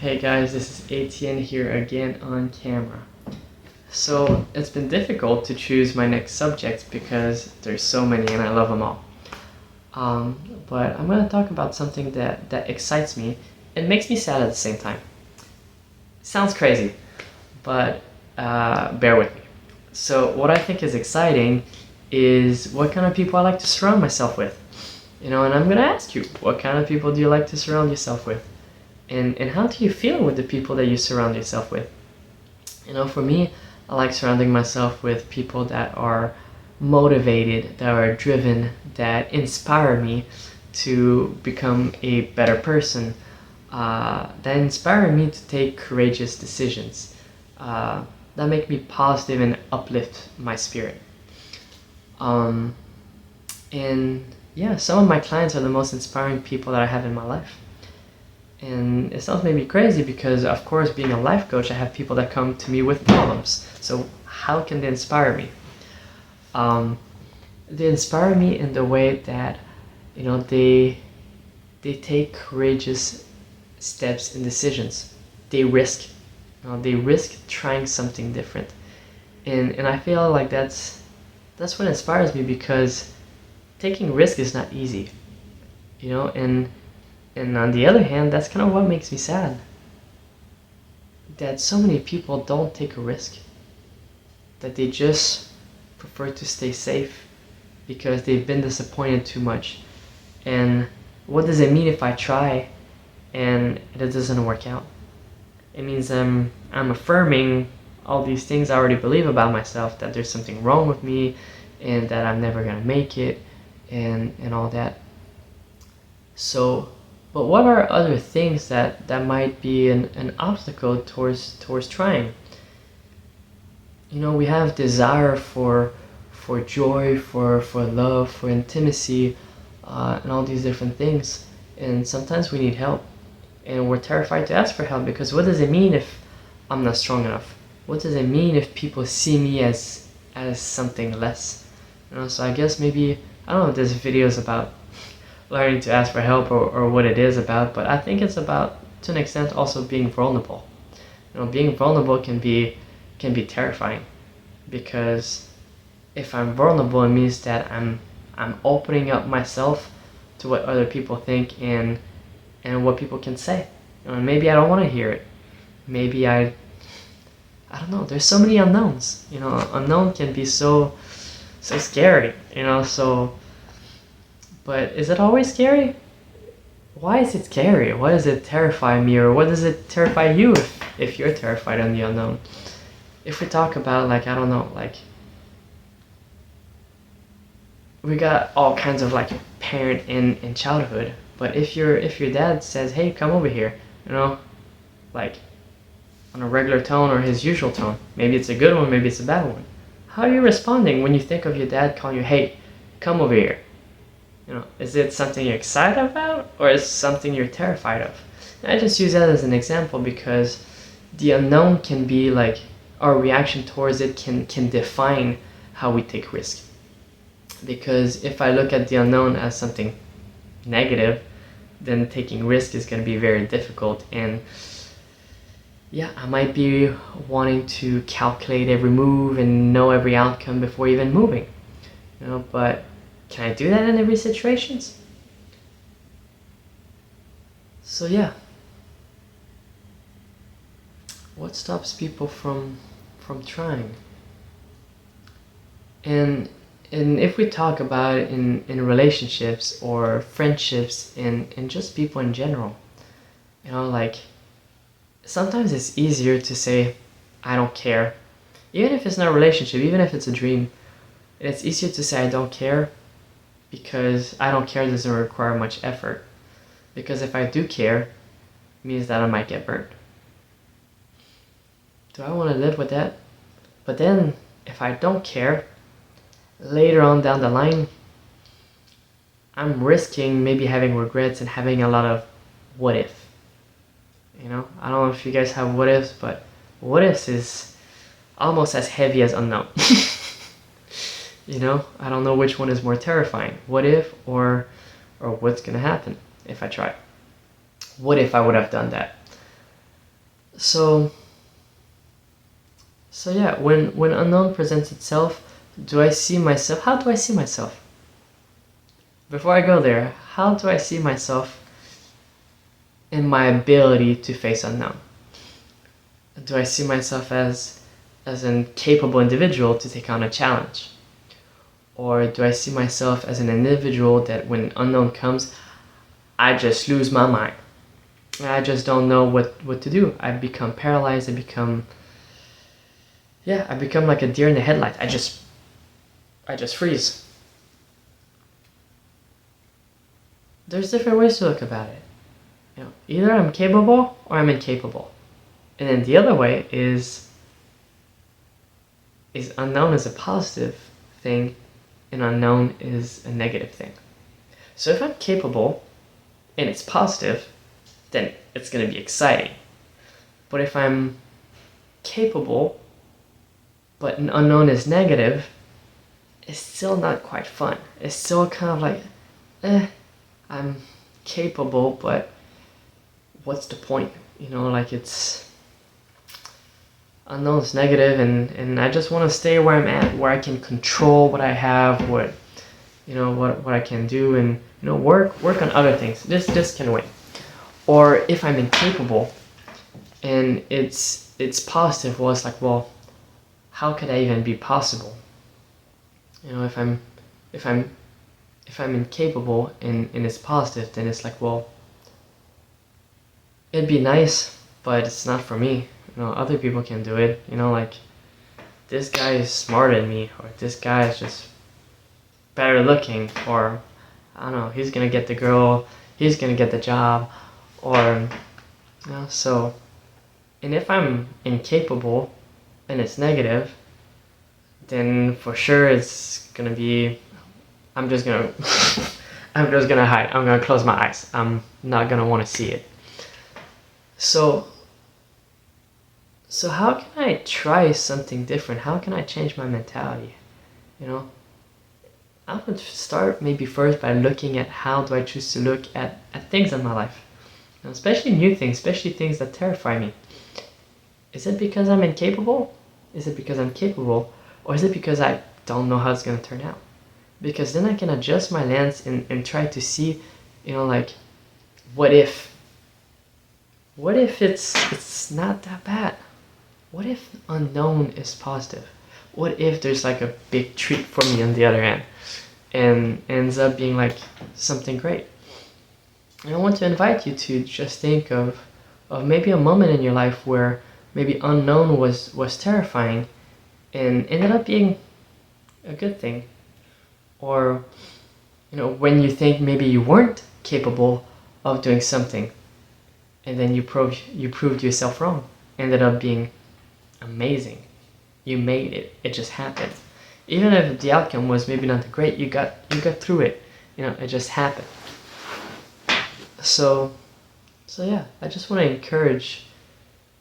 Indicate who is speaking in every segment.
Speaker 1: Hey guys, this is ATN here again on camera. So it's been difficult to choose my next subjects because there's so many and I love them all. But I'm going to talk about something that excites me and makes me sad at the same time. Sounds crazy, but bear with me. So what I think is exciting is what kind of people I like to surround myself with. And I'm going to ask you, what kind of people do you like to surround yourself with? And how do you feel with the people that you surround yourself with? For me, I like surrounding myself with people that are motivated, that are driven, that inspire me to become a better person, that inspire me to take courageous decisions, that make me positive and uplift my spirit. And yeah, some of my clients are the most inspiring people that I have in my life. And it sounds maybe crazy because, of course, being a life coach, I have people that come to me with problems. So how can they inspire me? They inspire me in the way that, they take courageous steps and decisions. They risk. They risk trying something different. And I feel like that's what inspires me, because taking risk is not easy. And on the other hand, that's kind of what makes me sad. That so many people don't take a risk. That they just prefer to stay safe because they've been disappointed too much. And what does it mean if I try and it doesn't work out? It means I'm affirming all these things I already believe about myself, that there's something wrong with me and that I'm never gonna make it and all that. So, but what are other things that might be an obstacle towards trying? We have desire for joy, for love, for intimacy, and all these different things. And sometimes we need help, and we're terrified to ask for help, because what does it mean if I'm not strong enough? What does it mean if people see me as something less? So I guess maybe, I don't know if there's videos about learning to ask for help or what it is about, but I think it's about, to an extent, also being vulnerable. Being vulnerable can be terrifying, because if I'm vulnerable, it means that I'm opening up myself to what other people think and what people can say. Maybe I don't want to hear it. Maybe I don't know. There's so many unknowns. Unknown can be so scary. But is it always scary? Why is it scary? Why does it terrify me? Or what does it terrify you if you're terrified on the unknown? If we talk about, I don't know, we got all kinds of parent in childhood. But if your dad says, hey, come over here, on a regular tone or his usual tone, maybe it's a good one, maybe it's a bad one. How are you responding when you think of your dad calling you, hey, come over here? Is it something you're excited about, or is it something you're terrified of? And I just use that as an example because the unknown can be our reaction towards it can define how we take risk. Because if I look at the unknown as something negative, then taking risk is going to be very difficult. And yeah, I might be wanting to calculate every move and know every outcome before even moving. But can I do that in every situation? So yeah, what stops people from trying? And if we talk about it in relationships or friendships and just people in general, sometimes it's easier to say, I don't care. Even if it's not a relationship, even if it's a dream, it's easier to say I don't care, because I don't care doesn't require much effort. Because if I do care, it means that I might get burned. Do I want to live with that? But then, if I don't care, later on down the line, I'm risking maybe having regrets and having a lot of what if. I don't know if you guys have what ifs, but what ifs is almost as heavy as unknown. I don't know which one is more terrifying. What if, or what's gonna happen if I try? What if I would have done that? So so yeah, when unknown presents itself, do I see myself? How do I see myself? Before I go there, how do I see myself in my ability to face unknown? Do I see myself as an capable individual to take on a challenge? Or do I see myself as an individual that when unknown comes, I just lose my mind? I just don't know what to do. I become paralyzed. I become like a deer in the headlight. I just freeze. There's different ways to look about it. You know, either I'm capable or I'm incapable. And then the other way is unknown is a positive thing and unknown is a negative thing. So if I'm capable and it's positive, then it's going to be exciting. But if I'm capable but an unknown is negative, it's still not quite fun. It's still kind of like, I'm capable, but what's the point? You know, like it's unknown is negative, and I just want to stay where I'm at, where I can control what I have, what I can do, and work on other things. This can wait. Or if I'm incapable, and it's positive, well, it's like, well, how could I even be possible? You know, if I'm incapable and it's positive, then it's like, well, it'd be nice, but it's not for me. You know, other people can do it. You know, like this guy is smarter than me, or this guy is just better looking, or I don't know, he's gonna get the girl, he's gonna get the job, or so. And if I'm incapable and it's negative, then for sure it's gonna be, I'm just gonna I'm just gonna hide. I'm gonna close my eyes. I'm not gonna want to see it. So how can I try something different? How can I change my mentality? You know, I would start maybe first by looking at how do I choose to look at things in my life, especially new things, especially things that terrify me. Is it because I'm incapable? Is it because I'm capable? Or is it because I don't know how it's going to turn out? Because then I can adjust my lens and try to see, like, what if it's not that bad? What if unknown is positive? What if there's like a big treat for me on the other end and ends up being like something great? And I want to invite you to just think of maybe a moment in your life where maybe unknown was terrifying and ended up being a good thing. Or, when you think maybe you weren't capable of doing something and then you proved yourself wrong, ended up being amazing. You made it. It just happened. Even if the outcome was maybe not that great, you got through it. It just happened. So yeah, I just want to encourage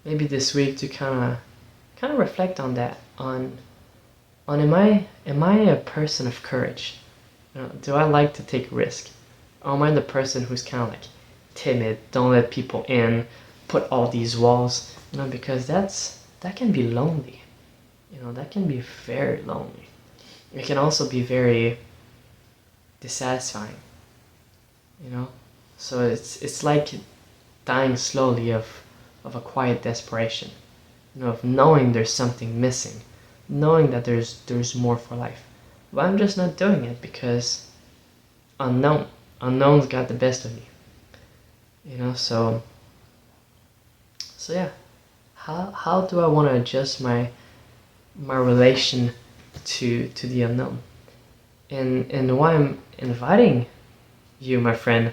Speaker 1: maybe this week to kind of reflect on that. On am I a person of courage? Do I like to take risk? Or am I the person who's kind of like timid, don't let people in, put all these walls? Because that can be lonely. That can be very lonely. It can also be very dissatisfying. So it's like dying slowly of a quiet desperation. Of knowing there's something missing, knowing that there's more for life. But I'm just not doing it because unknown's got the best of me. So yeah. How do I want to adjust my relation to the unknown? And why I'm inviting you, my friend,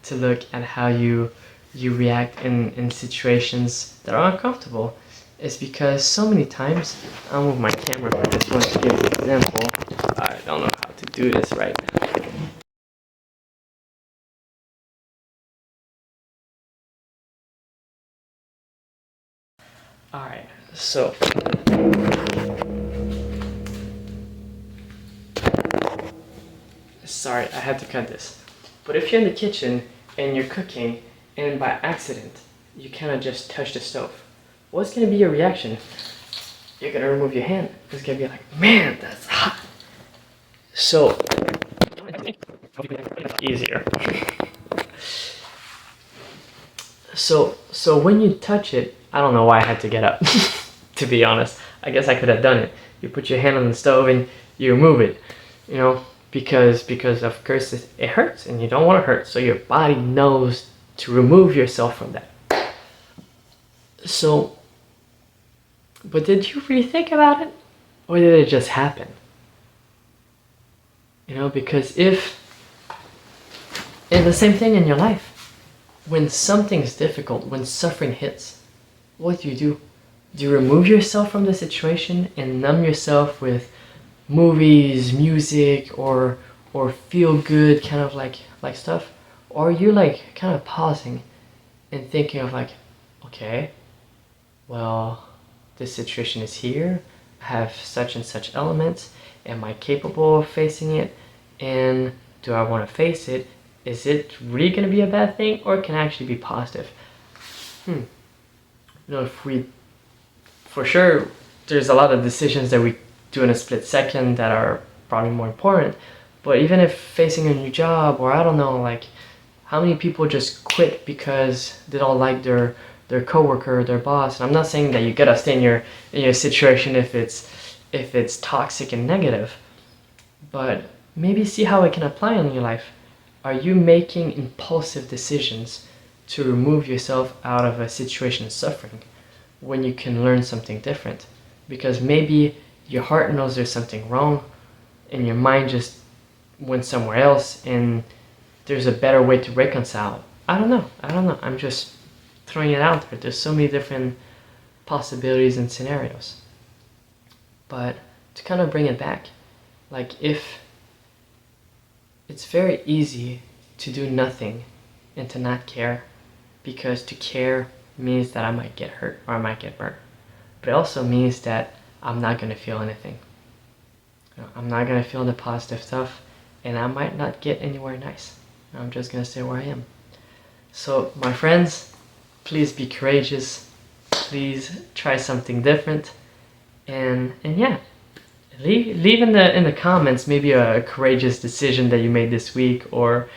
Speaker 1: to look at how you react in situations that are uncomfortable is because so many times, I'll move my camera for this one to give an example. I don't know how to do this right. Alright, so sorry, I had to cut this. But if you're in the kitchen and you're cooking and by accident you kind of just touch the stove, what's gonna be your reaction? You're gonna remove your hand. It's gonna be like, man, that's hot. So easier. So when you touch it, I don't know why I had to get up. To be honest, I guess I could have done it. You put your hand on the stove and you remove it, you know, because of course it hurts and you don't want to hurt. So your body knows to remove yourself from that. So, but did you really think about it, or did it just happen? You know, because if, and the same thing in your life, when something's difficult, when suffering hits, what do? Do you remove yourself from the situation and numb yourself with movies, music, or feel good kind of like stuff? Or are you like kind of pausing and thinking of like, okay, well, this situation is here, I have such and such elements, am I capable of facing it, and do I want to face it? Is it really going to be a bad thing, or can it actually be positive? You know, if we, for sure, there's a lot of decisions that we do in a split second that are probably more important, but even if facing a new job, or I don't know, like, how many people just quit because they don't like their coworker, their boss? And I'm not saying that you gotta stay in your situation if it's toxic and negative, but maybe see how it can apply in your life. Are you making impulsive decisions to remove yourself out of a situation of suffering when you can learn something different? Because maybe your heart knows there's something wrong and your mind just went somewhere else and there's a better way to reconcile. I don't know. I'm just throwing it out there. There's so many different possibilities and scenarios. But to kind of bring it back, like, if it's very easy to do nothing and to not care, because to care means that I might get hurt or I might get burnt. But it also means that I'm not going to feel anything. You know, I'm not going to feel the positive stuff, and I might not get anywhere nice. I'm just going to stay where I am. So, my friends, please be courageous. Please try something different. And yeah, leave in the comments maybe a courageous decision that you made this week or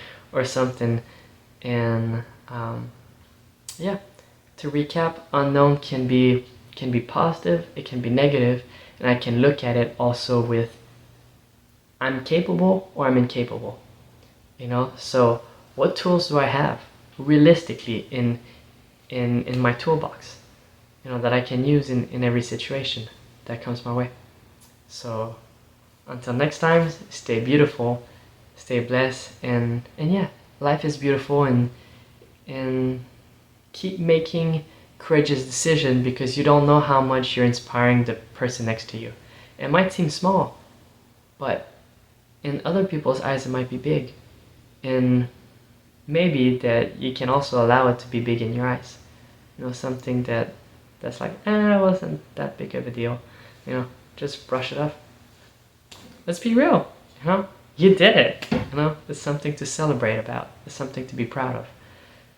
Speaker 1: something. And yeah, to recap, unknown can be positive, it can be negative, and I can look at it also with I'm capable or I'm incapable. You know, so what tools do I have realistically in my toolbox, you know, that I can use in every situation that comes my way. So until next time, stay beautiful, stay blessed, and yeah, life is beautiful, and keep making courageous decisions, because you don't know how much you're inspiring the person next to you. It might seem small, but in other people's eyes it might be big, and maybe that you can also allow it to be big in your eyes. You know, something that's like, it wasn't that big of a deal. You know, just brush it off. Let's be real. You know, you did it. You know, it's something to celebrate about. It's something to be proud of.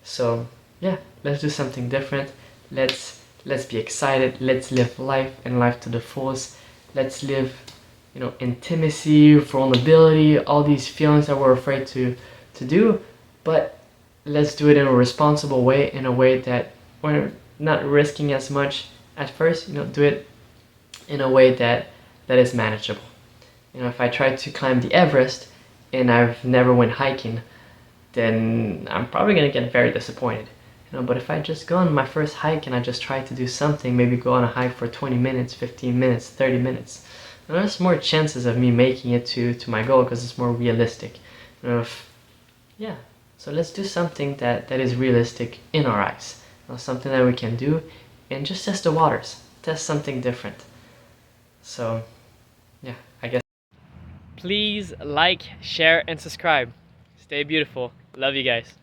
Speaker 1: So yeah, let's do something different. Let's be excited. Let's live life and life to the fullest. Let's live, you know, intimacy, vulnerability, all these feelings that we're afraid to do, but let's do it in a responsible way, in a way that we're not risking as much at first. You know, do it in a way that is manageable. You know, if I try to climb the Everest and I've never went hiking, then I'm probably gonna get very disappointed. You know, but if I just go on my first hike and I just try to do something, maybe go on a hike for 20 minutes, 15 minutes, 30 minutes, there's more chances of me making it to my goal, because it's more realistic. You know, yeah, so let's do something that is realistic in our eyes. You know, something that we can do, and just test the waters, test something different. So yeah, I guess. Please like, share, and subscribe. Stay beautiful. Love you guys.